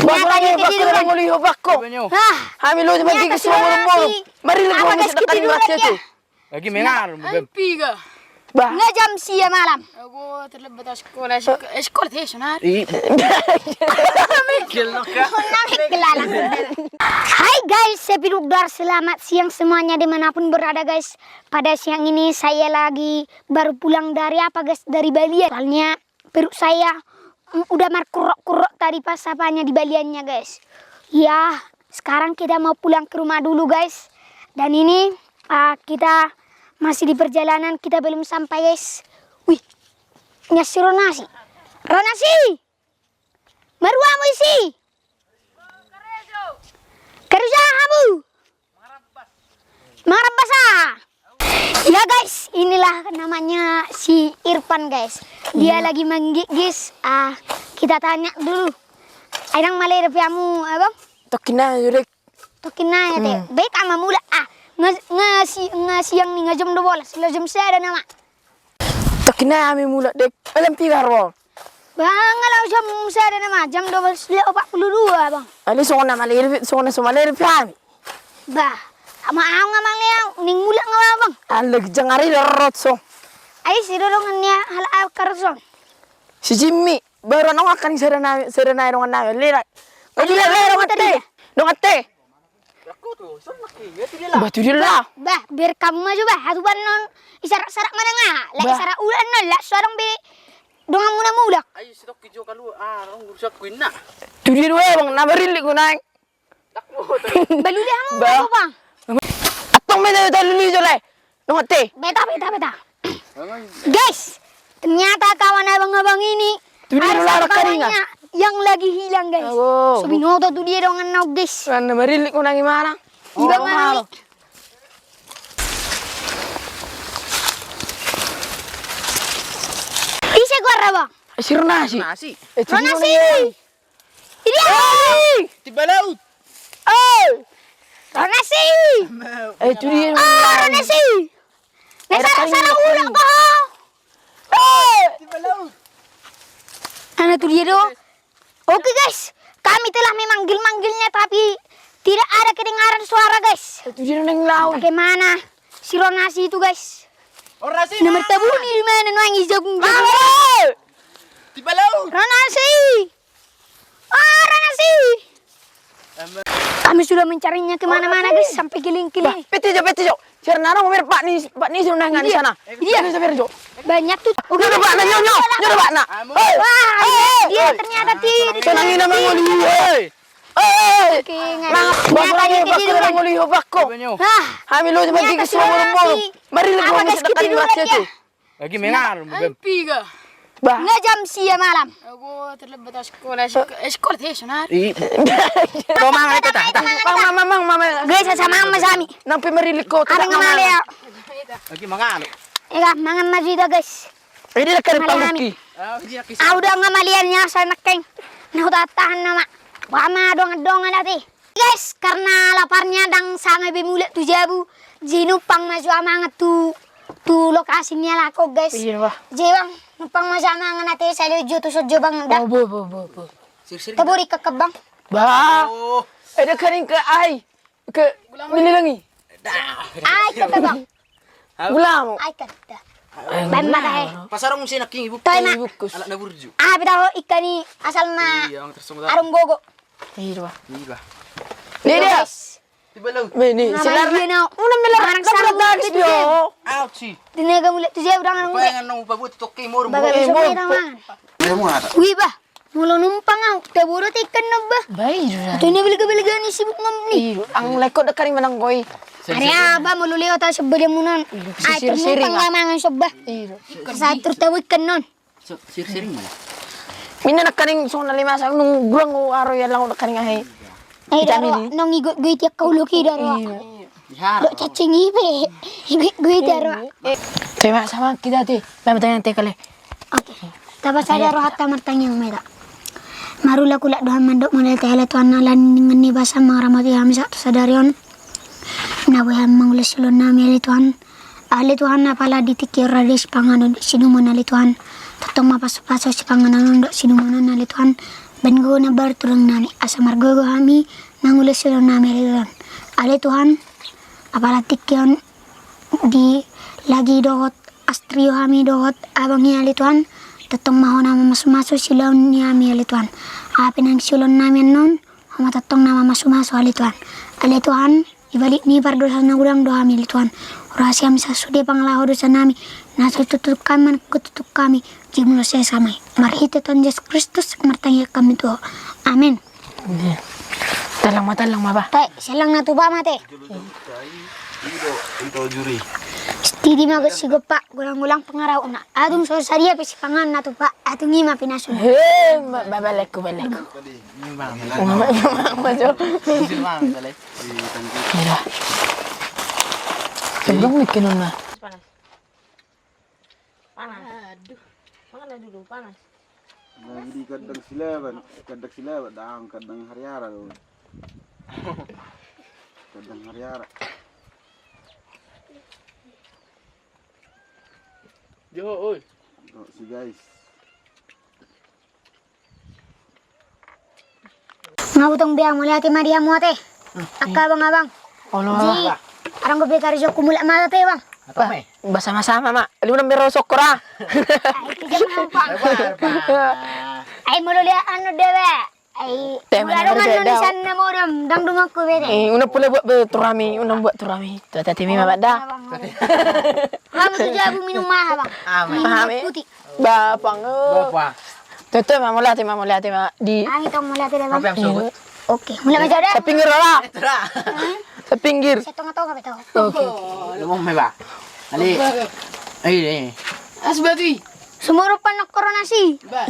Ternyata dia ketiduran. Hamil lu cuma gigi semua mulu. Mari lu gua mesti tekan baca tu. Lagi mengar, Piga. Bah. Nggak jam sia malam. Aku terlibat sekolah. Sekolah teh sonar. Hai guys, saya Pirugdar. Selamat siang semuanya dimanapun berada guys. Pada siang ini saya lagi baru pulang dari apa guys? Dari Bali. Soalnya perut saya udah kurok-kurok tadi pas apanya di baliannya guys. Ya, sekarang kita mau pulang ke rumah dulu guys. Dan ini kita masih di perjalanan, kita belum sampai guys. Wih, nyasi Ronasi. Ronasi, maruamu isi. Kerja kamu. Marabasa. Ya guys, inilah namanya si Irfan guys. Dia lagi menggigis. Kita tanya dulu. Airang malai repiamu, abang? Tokina yurek. Tokina ya teh. Baik ama mula. Ngasiang ni ngajam 12, jam saya ada nama. Tokina kami mula dek. Alam tiga ro. Bang, kalau jam saya ada nama jam 12.42 bang. Ali sona malir sona somalir pami. Bah, ama ang ngamang niya ning mula nga bang. Alag jangari lerot so. Ay sirolongan niya hal karson. Si Jimmy baru nong akan serana rongan na lera. Adi lera rongan te. Rongan te. Batu dia lah. Bah, biar kamu maju bah. Hatu ban non isarak-sarak mana nga. La isarak ulan non la suarang be dongan muna-mula. Ayo sitok kijo kalu orang urusak kuina. Tu dia dua bang nabarili ko naik. Baluli kamu ba bang? Atong may daluli jolay. Rongan te. Beta. Guys, ternyata kawan abang-abang ini ada kawannya yang lagi hilang guys. Oh. So binoto tuh dia dengan nauk guys. Karena barili ko nang imana. Ibang ano. Isi gua bang. Si Ronasi. Nasi. Ronasi. Ini Tiba laut. Ronasi. Itu dia. Ronasi. Nasa ulang ko. Tiba laut. Ano tuh dia doh? Oke guys, kami telah memanggil-manggilnya tapi tidak ada kedengaran suara guys. Itu dia nang laut. Bagaimana si Ronasi itu guys? Orang sih. Nomor tabuni di mana nuang hijau Tiba laut. Ronasi. Ronasi. Kami sudah mencarinya kemana-mana guys sampai kiling-kiling. Peti jo. Karena orang Pak ni suruh nang di sana. Iya, sabar jo. Banyak tuh. Udah Pak na nyo. Pak na. Wah, dia ternyata tidur. Senangin naman nguli. Oke, ternyata dia ketiduran. Nguli hobak ko. Hamil lu cuma gigi semua mulu. Mari lu gua mesti tekan baca tu. Lagi mengar. Piga. Bah. Nggak jam sia malam. Aku terlibat sekolah. Sekolah teh sonar. Mama itu tak. Mama. Guys, sama sami. Nang pemerilik ko. Ada ngamali ya. Lagi mangan. Ega, mangan maju itu guys. Ini dekat pamuki. Udah ngamaliannya saya nekeng. Nah udah tahan nama. Wama dong nanti. Guys, karena laparnya dang sangat bemulet tu jabu. Jinupang maju amangat tu lokasinya lah kok guys. Iya bah. Jewang numpang maju amangat nanti saya lihat tuh sojo bang dah. Bu. Taburi ke kebang. Bah. Ada kering ke ai. Ke mililangi. Ay ke kebang. Gulam. Ay ke dah. Bamba dah. Pasarong mesti nak king ibu. Toy na. Anak na burju. Bitaw ikan ni asal na Iya, ang tersungguh. arong gogo. Iya bah. Iya. Ni dia. Tiba laut. Ni silar dia na. Una melar. Parang sarang Dags dito. dia. Ouchie. Dinaga mulit tu jeb dang nang mulit. Payangan nang upabot toke mo. Baga besok may naman. Mo ata. Wih bah. Mula numpang taburo ikan na ba? Baik. Ito ni bilig-biligan ni sibuk ngam ni. Iya, ang lekot na karing manang koy. Are ba mululio ta sa bali mo nun. Ay sir-siring, numpang naman ang soba. Iya. Sa turtawid kan nun. Sir-siring man. Mina na karing so na lima sa nung gulang ko araw yan lang na karing ahay. Ay daro nang igot-goy tiyak kauluki daro. Ihar. Do cacing ibe. Igot-goy daro. Tema sama kita ti. Lama tayo ng tekale. Okay. Tapos sa daro hatta martanyang meda. Marula kula dohan mandok mulai tele tuan nalan dengan ni basa maramati hamsa sadarion. Nawe mangulis ulun nami ali tuan. Ali tuan apala ditikir radis panganon sinuman ali tuan. Tatong mapaso-paso si panganon do sinuman ali tuan. Ben go na bar turang nami asa margogo kami nangulis sila nami rilon. Ale Tuhan, apalatik yon di lagi dohot astrio kami dohot abang ni ale Tuhan. Tatong maho nama masu-masu silaw ni ami ale Tuhan. Apin ang silon namin nun, humatatong nama masu-masu ale Tuhan. Ale Tuhan, ibalik ni pardosa na ulang doa kami ale Tuhan. Orasi kami sa sudi panglaho dosa nami. Nasa tutup kami, kututup kami. Jimulo saya samay. Marhita Tuhan Yesus Kristus, martanya kami tuho. Amin. Talang ma ba? Tay, silang natuba mate. Ito juri. Tidi magot sigop pa, gulang-gulang pangaraw na. Adong so sariya pisi pangan natupa, atong ima pinasun. Hei, balik ko. Majo. Mira. Sebelum bikin na. Panas. Mana dulu panas. Jadi kadang sila dang kadang hariara loh. Kadang hariara. Yo, oi. Oh, si guys. Ngabutong biang muli ati Maria mo ate. Akka abang. Ono. Ji, arang ko bekari jo kumula mata te bang. Bersama-sama, Mak. Lu nang merosok kora. Ay, kijam pa. Ay, mululi ano dewe. Ay, Tema na mula berbeda. nulisan na mo dam, dangdung aku bete. Una pula buat turami, buat turami. Tu tadi mima bada. Kamu tuh jabu minum mahal bang. Paham Minum eh? putih. Bapang. Tu mama lihat di Ang itong mula tira bang. Yang sugut. Oke, mula macam dah. sa pinggir lah. Sa pinggir. Saya tengah-tengah kami tahu. Okay. Lumong may ba? Ali. Ay. Asbati. Sumuro pa na koronasi. Ba.